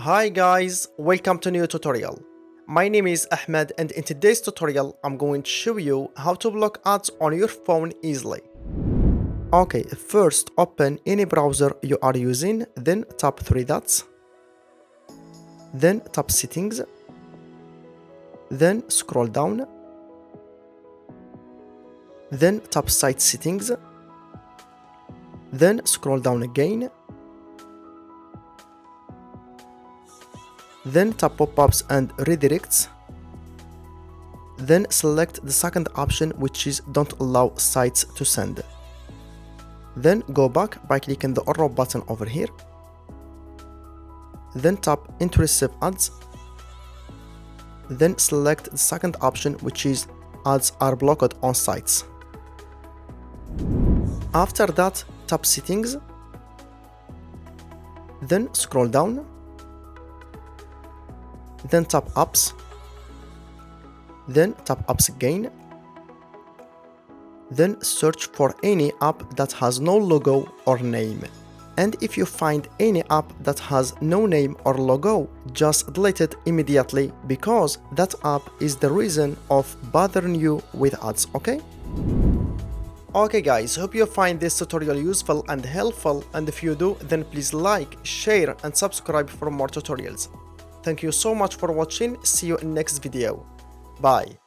Hi guys, welcome to new tutorial. My name is Ahmed and in today's tutorial I'm going to show you how to block ads on your phone easily. Okay, first open any browser you are using, then tap three dots, then tap settings, then scroll down, then tap site settings, then scroll down again, then tap pop-ups and redirects, then select the second option, which is don't allow sites to send. Then go back by clicking the arrow button over here, then tap intrusive ads, then select the second option, which is ads are blocked on sites. After that, tap settings, then scroll down, then tap apps, then tap apps again, then search for any app that has no logo or name. And if you find any app that has no name or logo, just delete it immediately because that app is the reason of bothering you with ads, okay? Okay guys, hope you find this tutorial useful and helpful, and if you do, then please like, share and subscribe for more tutorials. Thank you so much for watching. See you in next video. Bye.